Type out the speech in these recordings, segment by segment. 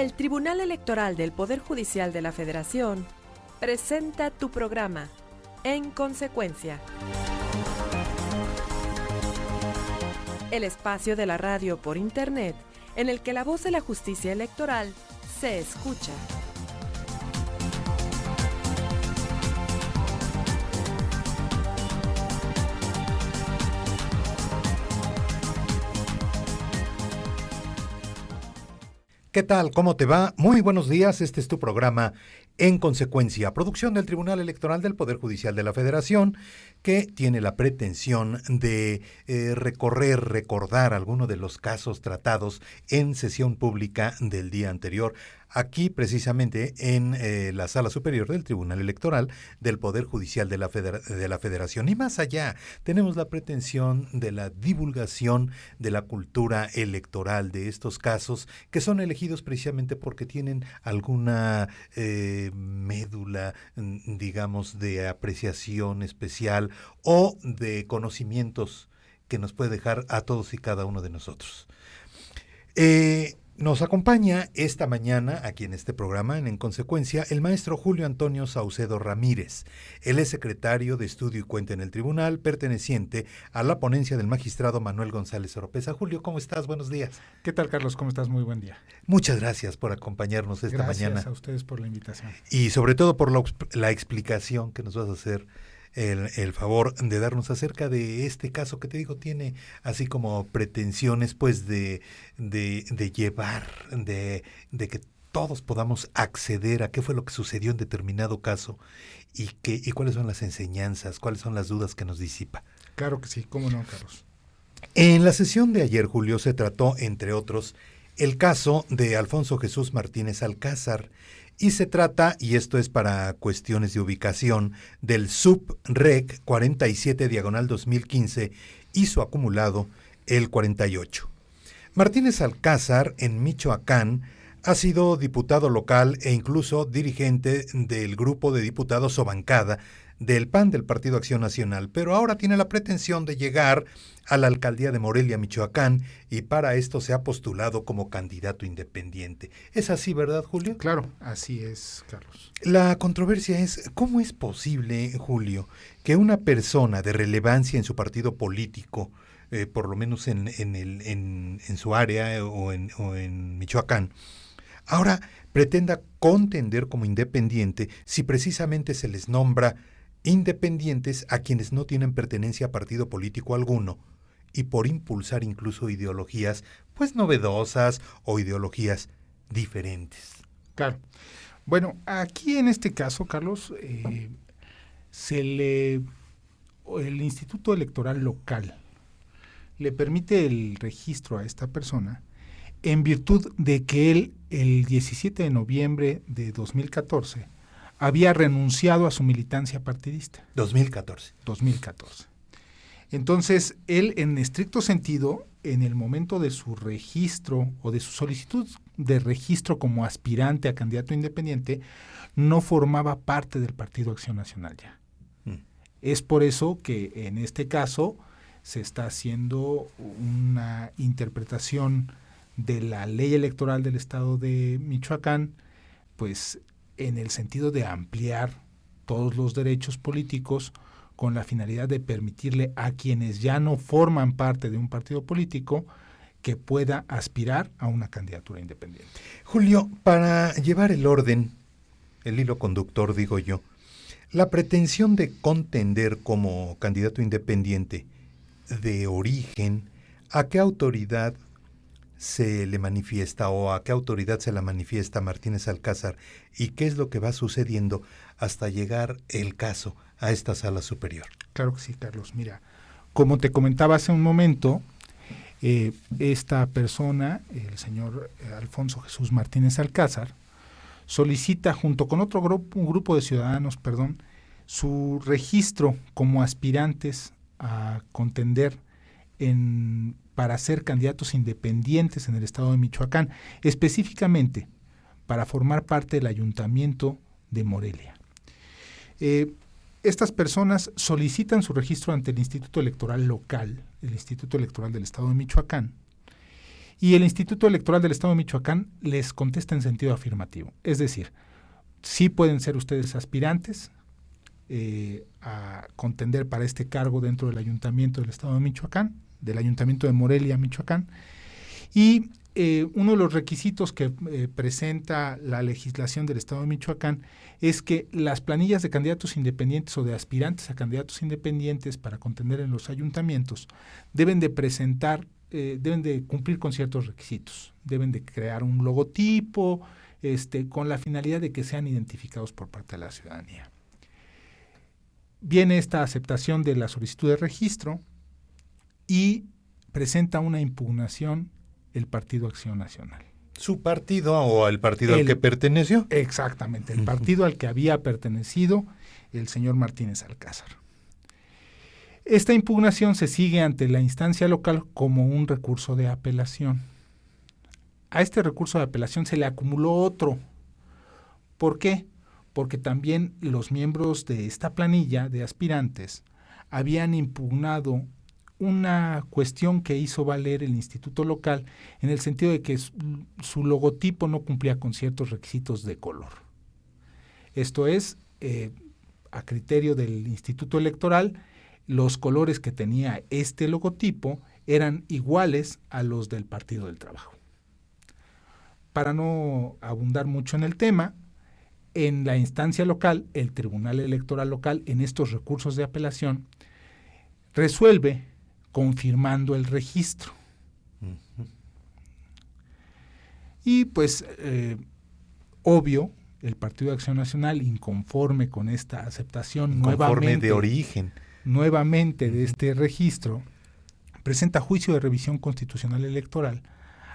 El Tribunal Electoral del Poder Judicial de la Federación presenta tu programa, En Consecuencia. El espacio de la radio por Internet en el que la voz de la justicia electoral se escucha. ¿Qué tal? ¿Cómo te va? Muy buenos días, este es tu programa En Consecuencia, producción del Tribunal Electoral del Poder Judicial de la Federación, que tiene la pretensión de recordar algunos de los casos tratados en sesión pública del día anterior, aquí precisamente en la Sala Superior del Tribunal Electoral del Poder Judicial de la Federación. Y más allá, tenemos la pretensión de la divulgación de la cultura electoral de estos casos, que son elegidos precisamente porque tienen alguna médula, digamos, de apreciación especial o de conocimientos que nos puede dejar a todos y cada uno de nosotros. Nos acompaña esta mañana, aquí en este programa, en Consecuencia, el maestro Julio Antonio Saucedo Ramírez. Él es secretario de Estudio y Cuenta en el Tribunal, perteneciente a la ponencia del magistrado Manuel González Oropeza. Julio, ¿cómo estás? Buenos días. ¿Qué tal, Carlos? ¿Cómo estás? Muy buen día. Muchas gracias por acompañarnos esta mañana. Gracias a ustedes por la invitación. Y sobre todo por la explicación que nos vas a hacer, el favor de darnos acerca de este caso que te digo tiene así como pretensiones pues de llevar, de que todos podamos acceder a qué fue lo que sucedió en determinado caso y cuáles son las enseñanzas, cuáles son las dudas que nos disipa. Claro que sí, cómo no, Carlos. En la sesión de ayer, Julio, se trató, entre otros, el caso de Alfonso Jesús Martínez Alcázar. Y se trata, y esto es para cuestiones de ubicación, del SUB-REC 47/2015 y su acumulado, el 48. Martínez Alcázar, en Michoacán, ha sido diputado local e incluso dirigente del grupo de diputados o bancada del PAN, del Partido Acción Nacional, pero ahora tiene la pretensión de llegar a la alcaldía de Morelia, Michoacán, y para esto se ha postulado como candidato independiente. ¿Es así, verdad, Julio? Claro, así es, Carlos. La controversia es, ¿cómo es posible, Julio, que una persona de relevancia en su partido político, por lo menos en su área o en Michoacán, ahora pretenda contender como independiente si precisamente se les nombra independientes a quienes no tienen pertenencia a partido político alguno y por impulsar incluso ideologías pues novedosas o ideologías diferentes? Claro. Bueno, aquí en este caso, Carlos, el Instituto Electoral Local le permite el registro a esta persona en virtud de que él, el 17 de noviembre de 2014, había renunciado a su militancia partidista. 2014. Entonces, él, en estricto sentido, en el momento de su registro o de su solicitud de registro como aspirante a candidato independiente, no formaba parte del Partido Acción Nacional ya. Es por eso que en este caso se está haciendo una interpretación de la ley electoral del estado de Michoacán, pues en el sentido de ampliar todos los derechos políticos con la finalidad de permitirle a quienes ya no forman parte de un partido político que pueda aspirar a una candidatura independiente. Julio, para llevar el orden, el hilo conductor, digo yo, la pretensión de contender como candidato independiente de origen, ¿a qué autoridad se le manifiesta o a qué autoridad se la manifiesta Martínez Alcázar y qué es lo que va sucediendo hasta llegar el caso a esta sala superior? Claro que sí, Carlos. Mira, como te comentaba hace un momento, esta persona, el señor Alfonso Jesús Martínez Alcázar, solicita junto con un grupo de ciudadanos, su registro como aspirantes a contender para ser candidatos independientes en el estado de Michoacán, específicamente para formar parte del ayuntamiento de Morelia. Estas personas solicitan su registro ante el Instituto Electoral Local, el Instituto Electoral del estado de Michoacán, Y el Instituto Electoral del Estado de Michoacán les contesta en sentido afirmativo. Es decir, sí pueden ser ustedes aspirantes a contender para este cargo dentro del Ayuntamiento del Estado de Michoacán, del Ayuntamiento de Morelia, Michoacán. Y uno de los requisitos que presenta la legislación del Estado de Michoacán es que las planillas de candidatos independientes o de aspirantes a candidatos independientes para contender en los ayuntamientos deben de presentar, deben de cumplir con ciertos requisitos. Deben de crear un logotipo con la finalidad de que sean identificados por parte de la ciudadanía. Viene esta aceptación de la solicitud de registro y presenta una impugnación el Partido Acción Nacional. ¿Su partido o el partido al que perteneció? Exactamente, el partido al que había pertenecido el señor Martínez Alcázar. Esta impugnación se sigue ante la instancia local como un recurso de apelación. A este recurso de apelación se le acumuló otro. ¿Por qué? Porque también los miembros de esta planilla de aspirantes habían impugnado una cuestión que hizo valer el instituto local en el sentido de que su logotipo no cumplía con ciertos requisitos de color. Esto es, a criterio del Instituto Electoral, los colores que tenía este logotipo eran iguales a los del Partido del Trabajo. Para no abundar mucho en el tema, en la instancia local, el Tribunal Electoral local, en estos recursos de apelación, resuelve confirmando el registro. Uh-huh. Y pues, obvio, el Partido de Acción Nacional, inconforme con esta aceptación de origen, nuevamente de este registro, presenta juicio de revisión constitucional electoral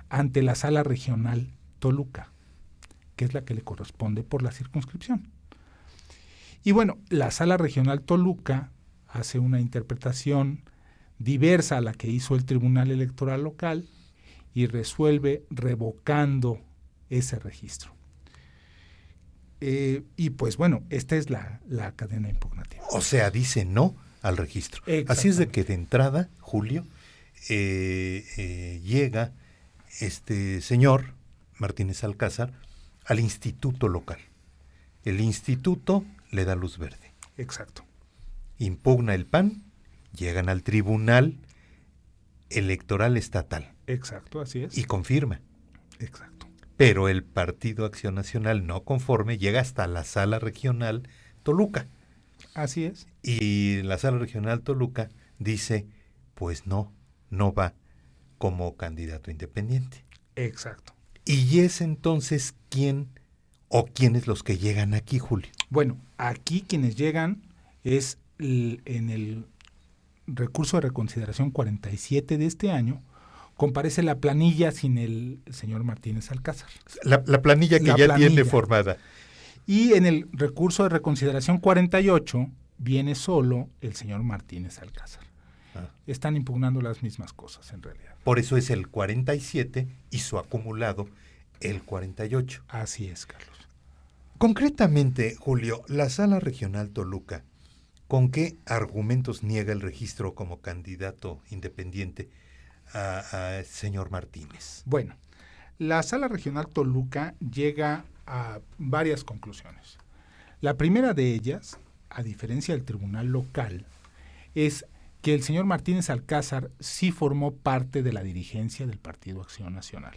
ante la Sala Regional Toluca, que es la que le corresponde por la circunscripción. Y bueno, la Sala Regional Toluca hace una interpretación diversa a la que hizo el Tribunal Electoral local y resuelve revocando ese registro. Y pues bueno, esta es la cadena impugnativa. O sea, dice no al registro. Así es de que de entrada, Julio, llega este señor Martínez Alcázar al instituto local. El instituto le da luz verde. Exacto. Impugna el PAN, llegan al Tribunal Electoral Estatal. Exacto, así es. Y confirma. Exacto. Pero el Partido Acción Nacional, no conforme, llega hasta la Sala Regional Toluca. Así es. Y la Sala Regional Toluca dice, pues no va como candidato independiente. Exacto. Y es entonces quién o quiénes los que llegan aquí, Julio. Bueno, aquí quienes llegan es en el recurso de reconsideración 47 de este año, comparece la planilla sin el señor Martínez Alcázar. La planilla que tiene formada. Y en el recurso de reconsideración 48 viene solo el señor Martínez Alcázar. Están impugnando las mismas cosas en realidad. Por eso es el 47 y su acumulado el 48. Así es, Carlos. Concretamente, Julio, la Sala Regional Toluca, ¿con qué argumentos niega el registro como candidato independiente a señor Martínez? Bueno, la Sala Regional Toluca llega a varias conclusiones. La primera de ellas, a diferencia del tribunal local, es que el señor Martínez Alcázar sí formó parte de la dirigencia del Partido Acción Nacional.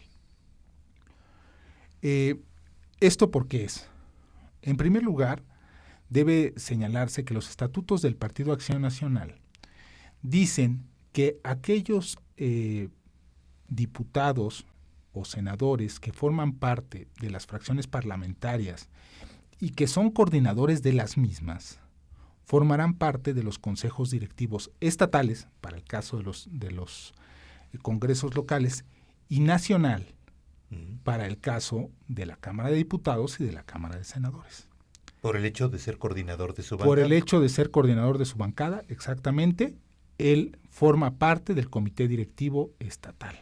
¿Esto por qué es? En primer lugar, debe señalarse que los estatutos del Partido Acción Nacional dicen que aquellos diputados o senadores que forman parte de las fracciones parlamentarias y que son coordinadores de las mismas, formarán parte de los consejos directivos estatales, para el caso de los congresos locales, y nacional, para el caso de la Cámara de Diputados y de la Cámara de Senadores. Por el hecho de ser coordinador de su bancada. Por el hecho de ser coordinador de su bancada, exactamente, él forma parte del comité directivo estatal.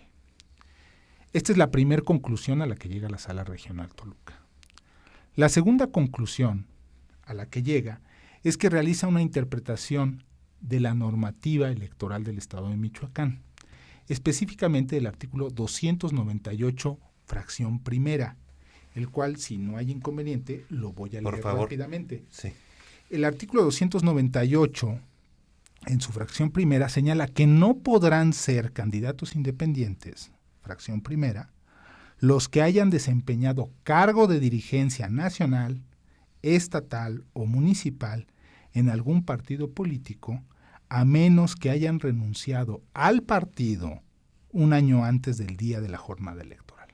Esta es la primera conclusión a la que llega la Sala Regional Toluca. La segunda conclusión a la que llega es que realiza una interpretación de la normativa electoral del Estado de Michoacán. específicamente el artículo 298, fracción primera, el cual, si no hay inconveniente, lo voy a leer rápidamente. Sí. El artículo 298, en su fracción primera, señala que no podrán ser candidatos independientes, fracción primera, los que hayan desempeñado cargo de dirigencia nacional, estatal o municipal en algún partido político, a menos que hayan renunciado al partido un año antes del día de la jornada electoral.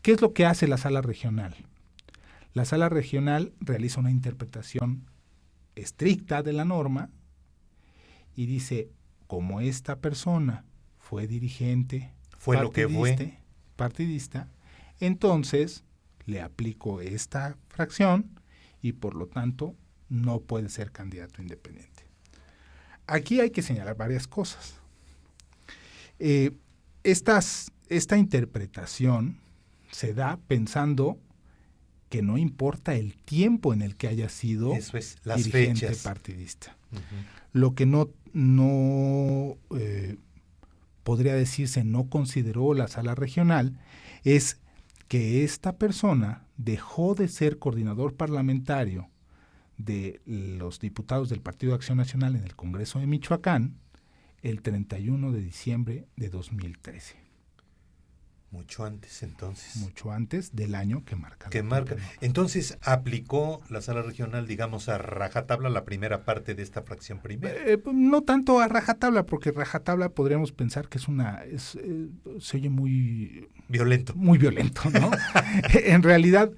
¿Qué es lo que hace la sala regional? La sala regional realiza una interpretación estricta de la norma y dice, como esta persona fue dirigente, fue lo que fue partidista, entonces le aplico esta fracción y por lo tanto no puede ser candidato independiente. Aquí hay que señalar varias cosas. Esta interpretación se da pensando que no importa el tiempo en el que haya sido las dirigente fechas partidista. Uh-huh. Lo que no podría decirse no consideró la sala regional es que esta persona dejó de ser coordinador parlamentario de los diputados del Partido de Acción Nacional en el Congreso de Michoacán el 31 de diciembre de 2013. Mucho antes, entonces. Mucho antes del año que marca. Entonces, aplicó la sala regional, digamos, a rajatabla la primera parte de esta fracción primera. No tanto a rajatabla, porque rajatabla podríamos pensar que se oye muy... violento. Muy violento, ¿no? En realidad,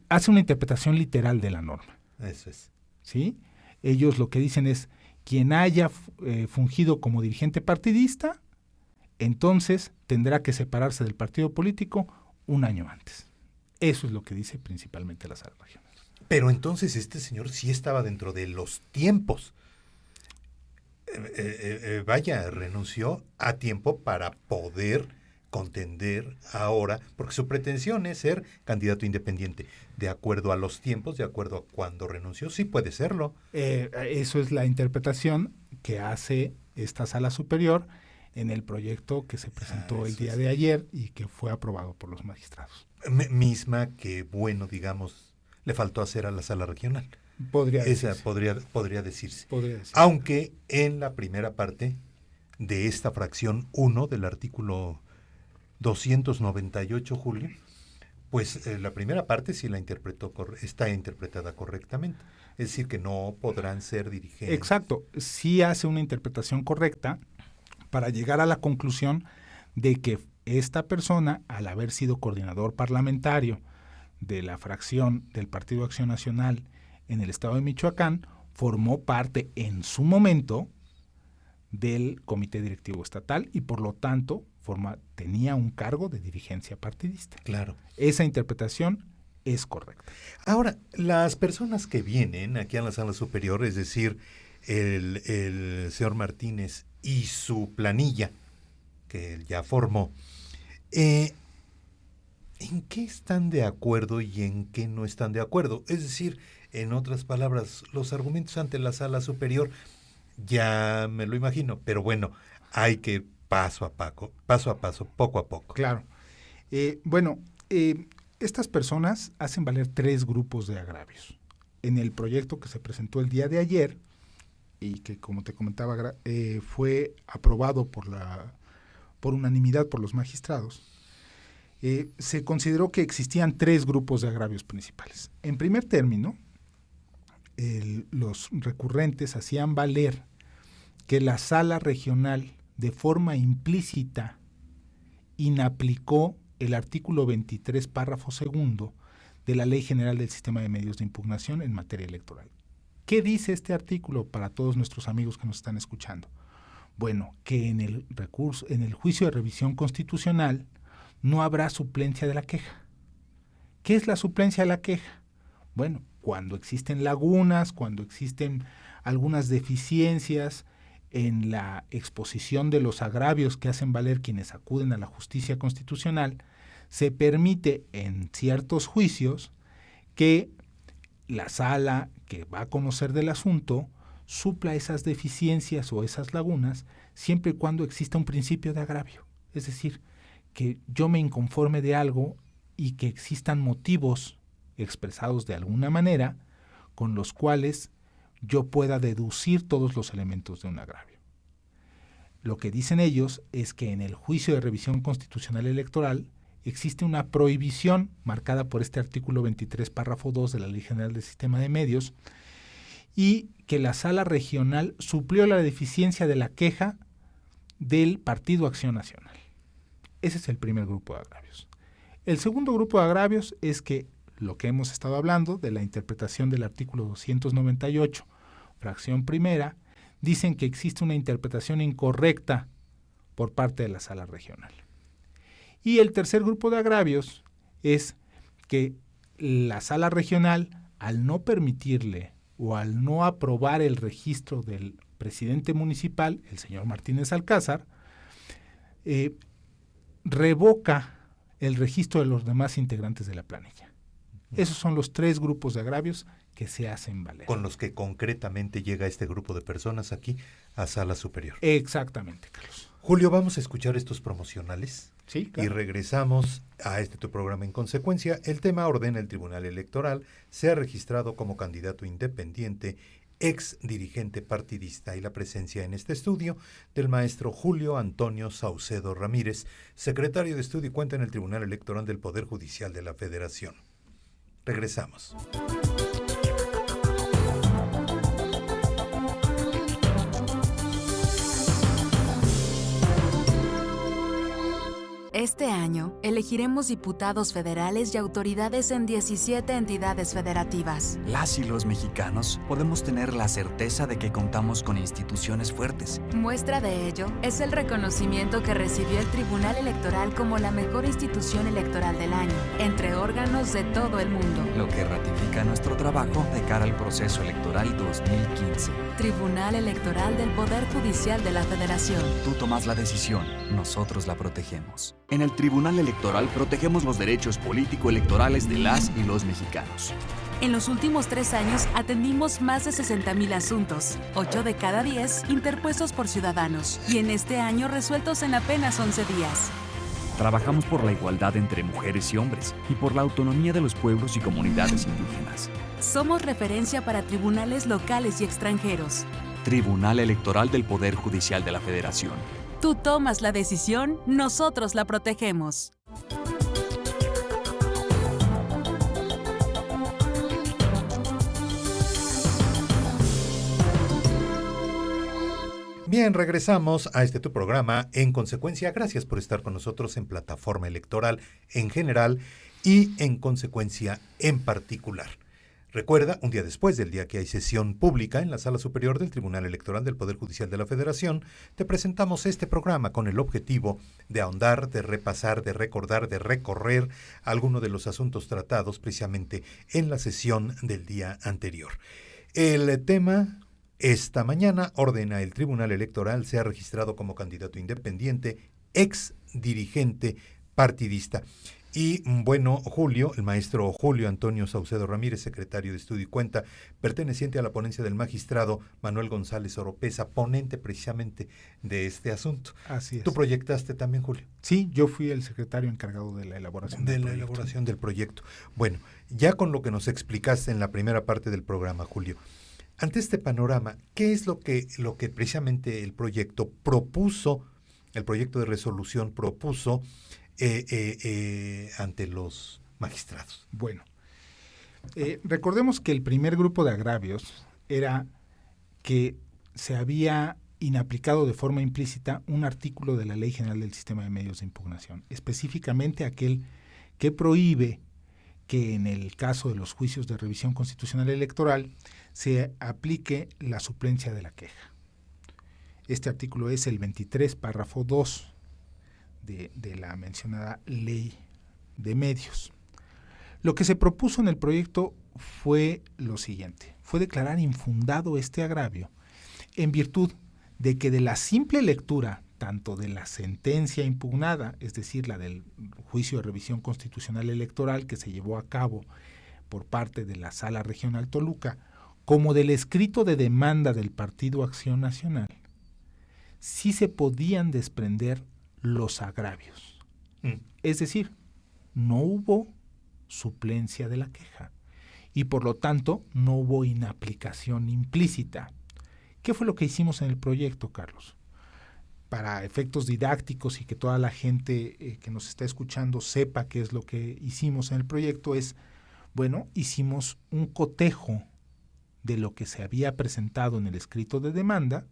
hace una interpretación literal de la norma. Eso es. ¿Sí? Ellos lo que dicen es, quien haya fungido como dirigente partidista, entonces tendrá que separarse del partido político un año antes. Eso es lo que dice principalmente la sala regional. Pero entonces este señor sí estaba dentro de los tiempos. Renunció a tiempo para poder contender ahora, porque su pretensión es ser candidato independiente. De acuerdo a los tiempos, de acuerdo a cuándo renunció, sí puede serlo. Eso es la interpretación que hace esta sala superior en el proyecto que se presentó el día de ayer y que fue aprobado por los magistrados. Misma que, digamos, le faltó hacer a la sala regional. Podría decirse. Aunque en la primera parte de esta fracción 1 del artículo 298, Julio, pues la primera parte sí está interpretada correctamente. Es decir, que no podrán ser dirigentes. Exacto. Sí hace una interpretación correcta para llegar a la conclusión de que esta persona, al haber sido coordinador parlamentario de la fracción del Partido de Acción Nacional en el estado de Michoacán, formó parte en su momento del Comité Directivo Estatal y por lo tanto tenía un cargo de dirigencia partidista. Claro. Esa interpretación es correcta. Ahora, las personas que vienen aquí a la sala superior, es decir, el señor Martínez y su planilla, que él ya formó, ¿en qué están de acuerdo y en qué no están de acuerdo? Es decir, en otras palabras, los argumentos ante la sala superior, ya me lo imagino, pero bueno, hay que ir paso a paso, poco a poco. Claro. Estas personas hacen valer 3 grupos de agravios. En el proyecto que se presentó el día de ayer, y que, como te comentaba, fue aprobado por unanimidad por los magistrados, se consideró que existían 3 grupos de agravios principales. En primer término, los recurrentes hacían valer que la sala regional, de forma implícita, inaplicó el artículo 23, párrafo segundo, de la Ley General del Sistema de Medios de Impugnación en materia electoral. ¿Qué dice este artículo para todos nuestros amigos que nos están escuchando? Bueno, que en el juicio de revisión constitucional no habrá suplencia de la queja. ¿Qué es la suplencia de la queja? Bueno, cuando existen lagunas, cuando existen algunas deficiencias en la exposición de los agravios que hacen valer quienes acuden a la justicia constitucional, se permite en ciertos juicios que la sala que va a conocer del asunto supla esas deficiencias o esas lagunas siempre y cuando exista un principio de agravio. Es decir, que yo me inconforme de algo y que existan motivos expresados de alguna manera con los cuales yo pueda deducir todos los elementos de un agravio. Lo que dicen ellos es que en el juicio de revisión constitucional electoral existe una prohibición marcada por este artículo 23, párrafo 2 de la Ley General del Sistema de Medios, y que la Sala Regional suplió la deficiencia de la queja del Partido Acción Nacional. Ese es el primer grupo de agravios. El segundo grupo de agravios es que lo que hemos estado hablando de la interpretación del artículo 298, fracción primera, dicen que existe una interpretación incorrecta por parte de la Sala Regional. Y el tercer grupo de agravios es que la Sala Regional, al no permitirle o al no aprobar el registro del presidente municipal, el señor Martínez Alcázar, revoca el registro de los demás integrantes de la planilla. Esos son los tres grupos de agravios que se hacen valer. Con los que concretamente llega este grupo de personas aquí a Sala Superior. Exactamente, Carlos. Julio, vamos a escuchar estos promocionales. Sí, claro. Y regresamos a tu programa en consecuencia. El tema ordena: el Tribunal Electoral sea registrado como candidato independiente, ex dirigente partidista, y la presencia en este estudio del maestro Julio Antonio Saucedo Ramírez, secretario de Estudio y Cuenta en el Tribunal Electoral del Poder Judicial de la Federación. Regresamos. Este año, elegiremos diputados federales y autoridades en 17 entidades federativas. Las y los mexicanos podemos tener la certeza de que contamos con instituciones fuertes. Muestra de ello es el reconocimiento que recibió el Tribunal Electoral como la mejor institución electoral del año, entre órganos de todo el mundo. Lo que ratifica nuestro trabajo de cara al proceso electoral 2015. Tribunal Electoral del Poder Judicial de la Federación. Tú tomas la decisión, nosotros la protegemos. En el Tribunal Electoral protegemos los derechos político-electorales de las y los mexicanos. En los últimos 3 años atendimos más de 60,000 asuntos, 8 de cada 10 interpuestos por ciudadanos, y en este año resueltos en apenas 11 días. Trabajamos por la igualdad entre mujeres y hombres y por la autonomía de los pueblos y comunidades indígenas. Somos referencia para tribunales locales y extranjeros. Tribunal Electoral del Poder Judicial de la Federación. Tú tomas la decisión, nosotros la protegemos. Bien, regresamos a tu programa en consecuencia. Gracias por estar con nosotros en Plataforma Electoral en general y en consecuencia en particular. Recuerda, un día después del día que hay sesión pública en la Sala Superior del Tribunal Electoral del Poder Judicial de la Federación, te presentamos este programa con el objetivo de ahondar, de repasar, de recordar, de recorrer algunos de los asuntos tratados precisamente en la sesión del día anterior. El tema: esta mañana ordena el Tribunal Electoral sea registrado como candidato independiente, ex dirigente partidista. Y bueno, Julio, el maestro Julio Antonio Saucedo Ramírez, secretario de Estudio y Cuenta, perteneciente a la ponencia del magistrado Manuel González Oropesa, ponente precisamente de este asunto. Así es. ¿Tú proyectaste también, Julio? Sí, yo fui el secretario encargado de la elaboración del proyecto. Bueno, ya con lo que nos explicaste en la primera parte del programa, Julio, ante este panorama, ¿qué es lo que precisamente el proyecto propuso, el proyecto de resolución propuso ante los magistrados? Bueno, recordemos que el primer grupo de agravios era que se había inaplicado de forma implícita un artículo de la Ley General del Sistema de Medios de Impugnación, específicamente aquel que prohíbe que en el caso de los juicios de revisión constitucional electoral se aplique la suplencia de la queja. Este artículo es el 23, párrafo 2 de la mencionada Ley de Medios. Lo que se propuso en el proyecto fue lo siguiente: fue declarar infundado este agravio en virtud de que de la simple lectura tanto de la sentencia impugnada, es decir, la del juicio de revisión constitucional electoral que se llevó a cabo por parte de la Sala Regional Toluca, como del escrito de demanda del Partido Acción Nacional, sí se podían desprender los agravios. Es decir, no hubo suplencia de la queja y por lo tanto no hubo inaplicación implícita. ¿Qué fue lo que hicimos en el proyecto, Carlos? Para efectos didácticos y que toda la gente que nos está escuchando sepa qué es lo que hicimos en el proyecto es, bueno, hicimos un cotejo de lo que se había presentado en el escrito de demanda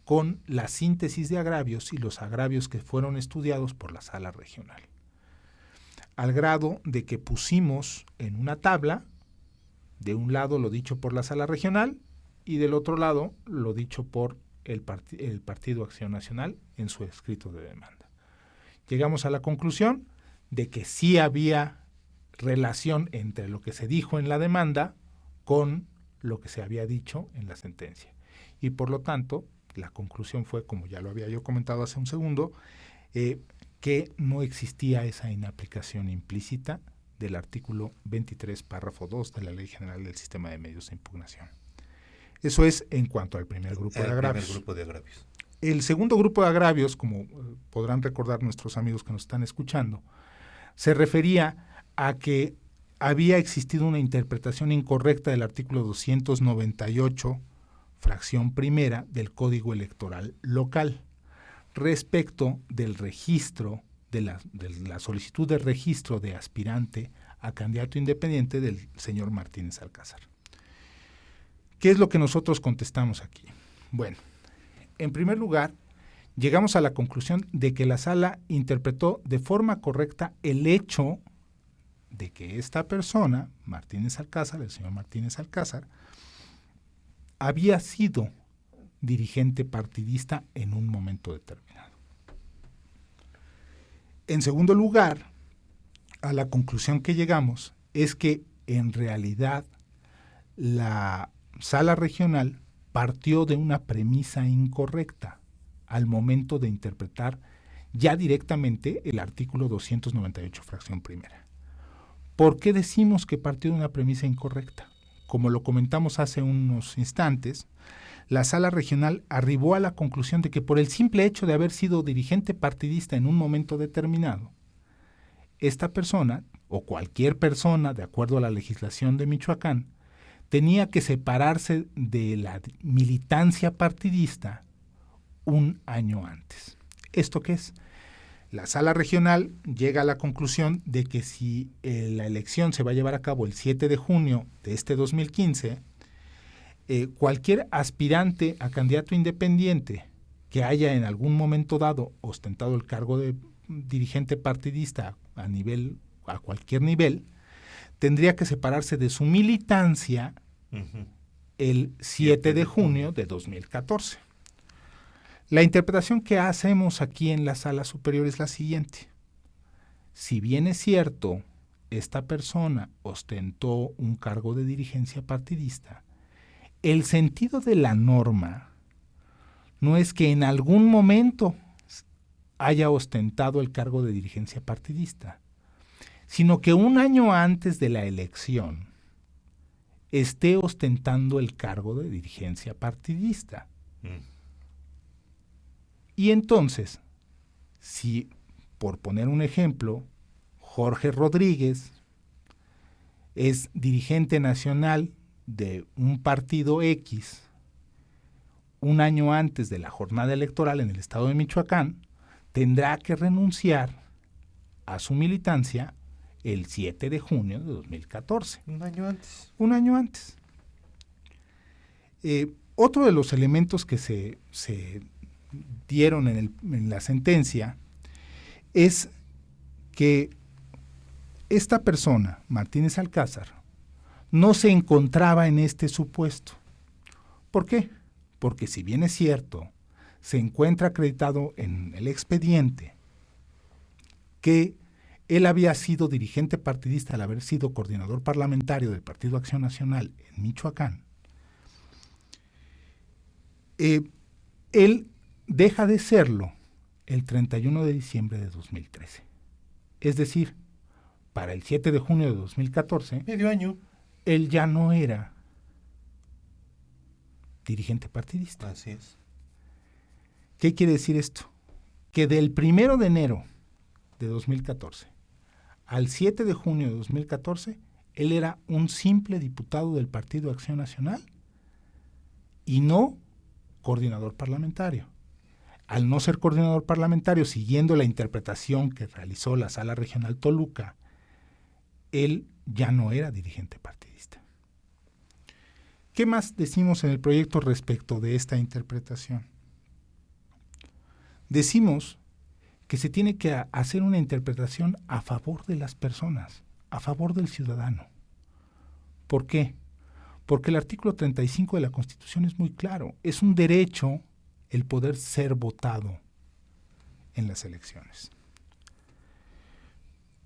con la síntesis de agravios y los agravios que fueron estudiados por la sala regional. Al grado de que pusimos en una tabla, de un lado lo dicho por la sala regional y del otro lado lo dicho por el Partido Acción Nacional en su escrito de demanda. Llegamos a la conclusión de que sí había relación entre lo que se dijo en la demanda con lo que se había dicho en la sentencia. Y por lo tanto, la conclusión fue, como ya lo había yo comentado hace un segundo, que no existía esa inaplicación implícita del artículo 23, párrafo 2 de la Ley General del Sistema de Medios de Impugnación. Eso es en cuanto al primer grupo de agravios. El segundo grupo de agravios, como podrán recordar nuestros amigos que nos están escuchando, se refería a que había existido una interpretación incorrecta del artículo 298, fracción primera del Código Electoral Local, respecto del registro, de la solicitud de registro de aspirante a candidato independiente del señor Martínez Alcázar. ¿Qué es lo que nosotros contestamos aquí? Bueno, en primer lugar, llegamos a la conclusión de que la sala interpretó de forma correcta el hecho de que esta persona, Martínez Alcázar, el señor Martínez Alcázar, había sido dirigente partidista en un momento determinado. En segundo lugar, a la conclusión que llegamos es que en realidad la sala regional partió de una premisa incorrecta al momento de interpretar ya directamente el artículo 298, fracción primera. ¿Por qué decimos que partió de una premisa incorrecta? Como lo comentamos hace unos instantes, la sala regional arribó a la conclusión de que por el simple hecho de haber sido dirigente partidista en un momento determinado, esta persona, o cualquier persona, de acuerdo a la legislación de Michoacán, tenía que separarse de la militancia partidista un año antes. ¿Esto qué es? La sala regional llega a la conclusión de que si la elección se va a llevar a cabo el 7 de junio de este 2015, cualquier aspirante a candidato independiente que haya en algún momento dado ostentado el cargo de dirigente partidista a cualquier nivel, tendría que separarse de su militancia el 7 de junio de 2014. La interpretación que hacemos aquí en la sala superior es la siguiente. Si bien es cierto, esta persona ostentó un cargo de dirigencia partidista, el sentido de la norma no es que en algún momento haya ostentado el cargo de dirigencia partidista, sino que un año antes de la elección esté ostentando el cargo de dirigencia partidista. Y entonces, si, por poner un ejemplo, Jorge Rodríguez es dirigente nacional de un partido X un año antes de la jornada electoral en el estado de Michoacán, tendrá que renunciar a su militancia el 7 de junio de 2014. Un año antes. Un año antes. Otro de los elementos que se dieron en la sentencia es que esta persona, Martínez Alcázar, no se encontraba en este supuesto. ¿Por qué? Porque si bien es cierto, se encuentra acreditado en el expediente que él había sido dirigente partidista al haber sido coordinador parlamentario del Partido Acción Nacional en Michoacán, él deja de serlo el 31 de diciembre de 2013. Es decir, para el 7 de junio de 2014, medio año, él ya no era dirigente partidista. Así es. ¿Qué quiere decir esto? Que del 1 de enero de 2014 al 7 de junio de 2014, él era un simple diputado del Partido Acción Nacional y no coordinador parlamentario. Al no ser coordinador parlamentario, siguiendo la interpretación que realizó la Sala Regional Toluca, él ya no era dirigente partidista. ¿Qué más decimos en el proyecto respecto de esta interpretación? Decimos que se tiene que hacer una interpretación a favor de las personas, a favor del ciudadano. ¿Por qué? Porque el artículo 35 de la Constitución es muy claro. Es un derecho el poder ser votado en las elecciones.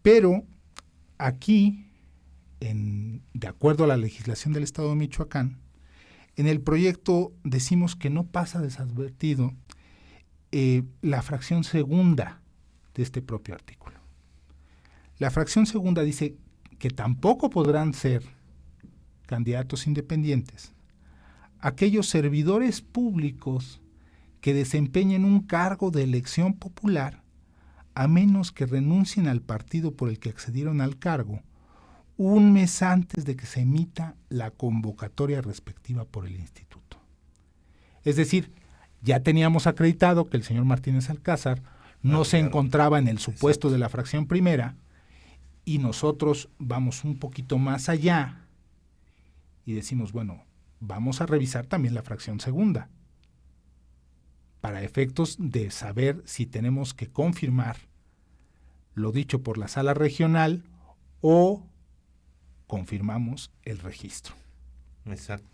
Pero aquí, de acuerdo a la legislación del Estado de Michoacán, en el proyecto decimos que no pasa desadvertido la fracción segunda de este propio artículo. La fracción segunda dice que tampoco podrán ser candidatos independientes aquellos servidores públicos que desempeñen un cargo de elección popular a menos que renuncien al partido por el que accedieron al cargo un mes antes de que se emita la convocatoria respectiva por el instituto. Es decir, ya teníamos acreditado que el señor Martínez Alcázar no se encontraba en el supuesto de la fracción primera, y nosotros vamos un poquito más allá y decimos, bueno, vamos a revisar también la fracción segunda para efectos de saber si tenemos que confirmar lo dicho por la sala regional o confirmamos el registro. Exacto.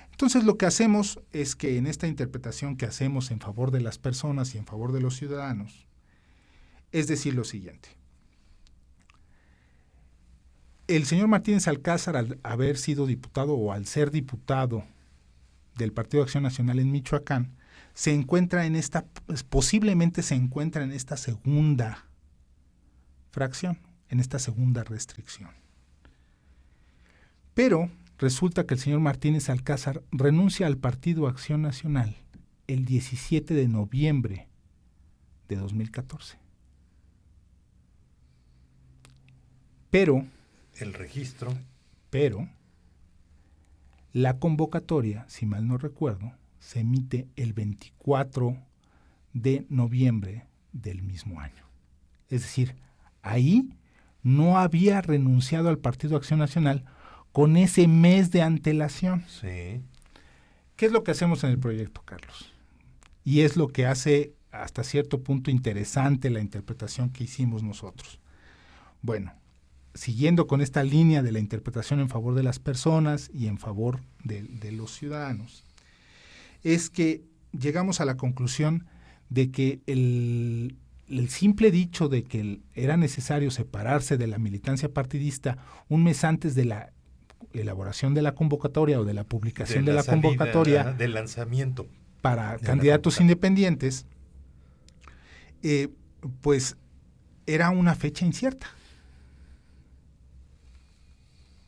Entonces lo que hacemos es que en esta interpretación que hacemos en favor de las personas y en favor de los ciudadanos, es decir lo siguiente. El señor Martínez Alcázar, al haber sido diputado o al ser diputado del Partido de Acción Nacional en Michoacán, se encuentra en esta, posiblemente se encuentra en esta segunda fracción, en esta segunda restricción. Pero resulta que el señor Martínez Alcázar renuncia al Partido Acción Nacional el 17 de noviembre de 2014. Pero la convocatoria, si mal no recuerdo, se emite el 24 de noviembre del mismo año. Es decir, ahí no había renunciado al Partido Acción Nacional con ese mes de antelación. Sí. ¿Qué es lo que hacemos en el proyecto, Carlos? Y es lo que hace hasta cierto punto interesante la interpretación que hicimos nosotros. Bueno, siguiendo con esta línea de la interpretación en favor de las personas y en favor de los ciudadanos, es que llegamos a la conclusión de que el simple dicho de que era necesario separarse de la militancia partidista un mes antes de la elaboración de la convocatoria o de la publicación de la convocatoria del lanzamiento para candidatos independientes, pues era una fecha incierta.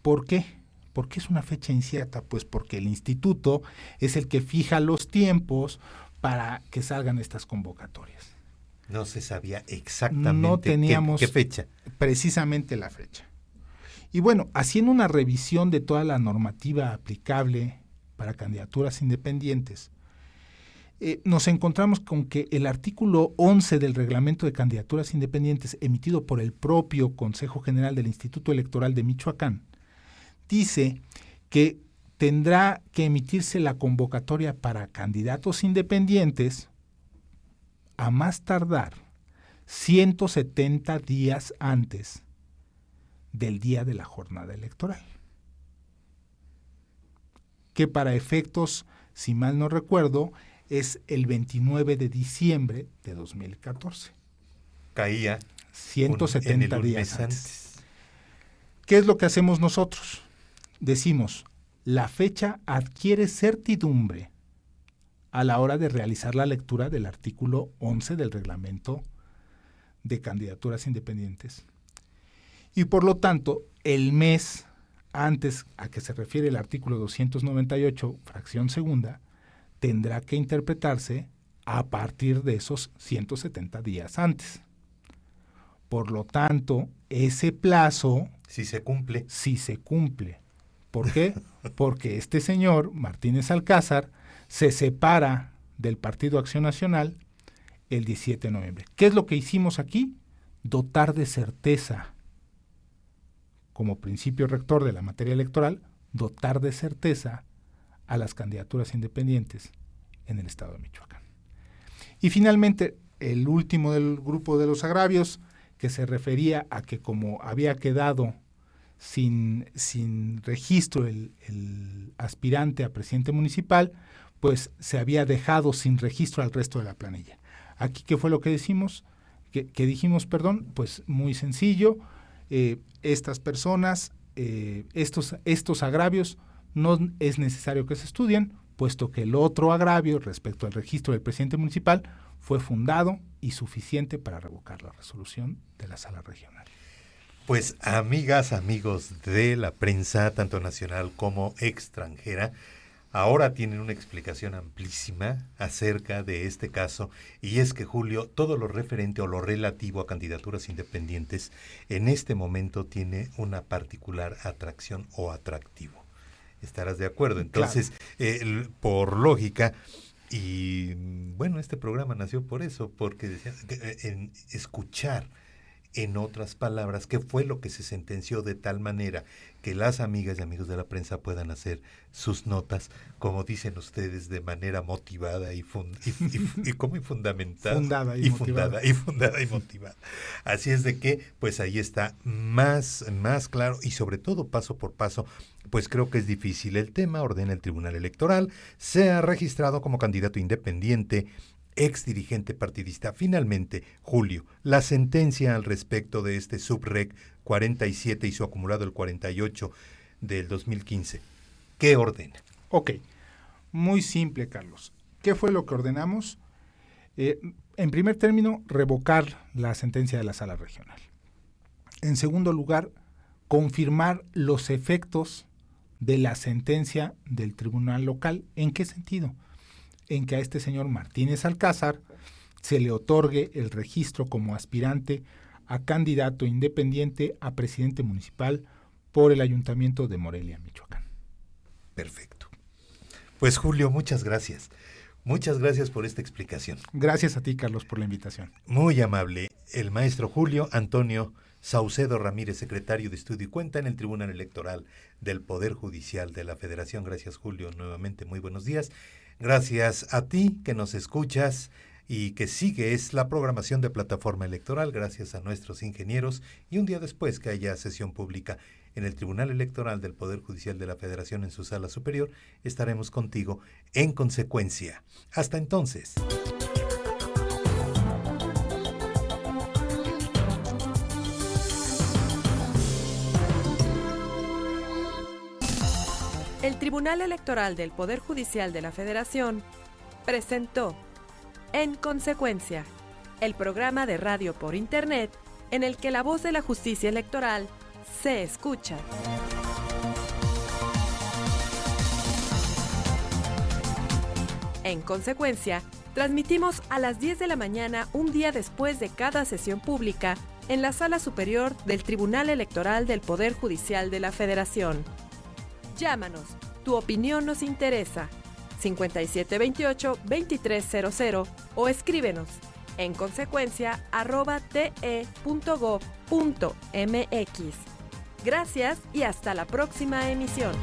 ¿Por qué? ¿Por qué es una fecha incierta? Pues porque el instituto es el que fija los tiempos para que salgan estas convocatorias. No se sabía exactamente no teníamos qué fecha. Precisamente la fecha. Y bueno, haciendo una revisión de toda la normativa aplicable para candidaturas independientes, nos encontramos con que el artículo 11 del Reglamento de Candidaturas Independientes, emitido por el propio Consejo General del Instituto Electoral de Michoacán, dice que tendrá que emitirse la convocatoria para candidatos independientes a más tardar 170 días antes del día de la jornada electoral. Que para efectos, si mal no recuerdo, es el 29 de diciembre de 2014. Caía 170 días antes. ¿Qué es lo que hacemos nosotros? Decimos, la fecha adquiere certidumbre a la hora de realizar la lectura del artículo 11 del Reglamento de Candidaturas Independientes. Y por lo tanto, el mes antes a que se refiere el artículo 298, fracción segunda, tendrá que interpretarse a partir de esos 170 días antes. Por lo tanto, ese plazo... Si se cumple. Sí se cumple. ¿Por qué? Porque este señor, Martínez Alcázar, se separa del Partido Acción Nacional el 17 de noviembre. ¿Qué es lo que hicimos aquí? Dotar de certeza, como principio rector de la materia electoral, dotar de certeza a las candidaturas independientes en el estado de Michoacán. Y finalmente, el último del grupo de los agravios, que se refería a que como había quedado sin registro el aspirante a presidente municipal, pues se había dejado sin registro al resto de la planilla. Aquí, ¿qué fue lo que decimos? Que dijimos, pues muy sencillo, estas personas, estos agravios, no es necesario que se estudien, puesto que el otro agravio respecto al registro del presidente municipal fue fundado y suficiente para revocar la resolución de la sala regional. Pues amigas, amigos de la prensa, tanto nacional como extranjera, ahora tienen una explicación amplísima acerca de este caso, y es que, Julio, todo lo referente o lo relativo a candidaturas independientes en este momento tiene una particular atracción o atractivo. ¿Estarás de acuerdo? Entonces, claro. Por lógica, y bueno, este programa nació por eso, porque decían, en escuchar, en otras palabras, qué fue lo que se sentenció, de tal manera que las amigas y amigos de la prensa puedan hacer sus notas, como dicen ustedes, de manera motivada y fundamentada. Fundada y motivada. Así es de que, pues ahí está más claro, y sobre todo paso por paso, pues creo que es difícil. El tema ordena el Tribunal Electoral sea registrado como candidato independiente, ex dirigente partidista. Finalmente, Julio, la sentencia al respecto de este subreg 47 y su acumulado el 48 del 2015, ¿qué ordena? Ok, muy simple, Carlos. ¿Qué fue lo que ordenamos? En primer término, revocar la sentencia de la sala regional. En segundo lugar, confirmar los efectos de la sentencia del tribunal local. ¿En qué sentido? En que a este señor Martínez Alcázar se le otorgue el registro como aspirante a candidato independiente a presidente municipal por el Ayuntamiento de Morelia, Michoacán. Perfecto. Pues Julio, muchas gracias. Muchas gracias por esta explicación. Gracias a ti, Carlos, por la invitación. Muy amable. El maestro Julio Antonio Saucedo Ramírez, secretario de Estudio y Cuenta en el Tribunal Electoral del Poder Judicial de la Federación. Gracias, Julio. Nuevamente, muy buenos días. Gracias a ti que nos escuchas y que sigues la programación de Plataforma Electoral, gracias a nuestros ingenieros, y un día después que haya sesión pública en el Tribunal Electoral del Poder Judicial de la Federación en su sala superior, estaremos contigo en consecuencia. Hasta entonces. El Tribunal Electoral del Poder Judicial de la Federación presentó En Consecuencia, el programa de radio por Internet en el que la voz de la justicia electoral se escucha. En Consecuencia, transmitimos a las 10 de la mañana un día después de cada sesión pública en la Sala Superior del Tribunal Electoral del Poder Judicial de la Federación. Llámanos, tu opinión nos interesa, 5728-2300 o escríbenos en consecuencia@te.gov.mx. Gracias y hasta la próxima emisión.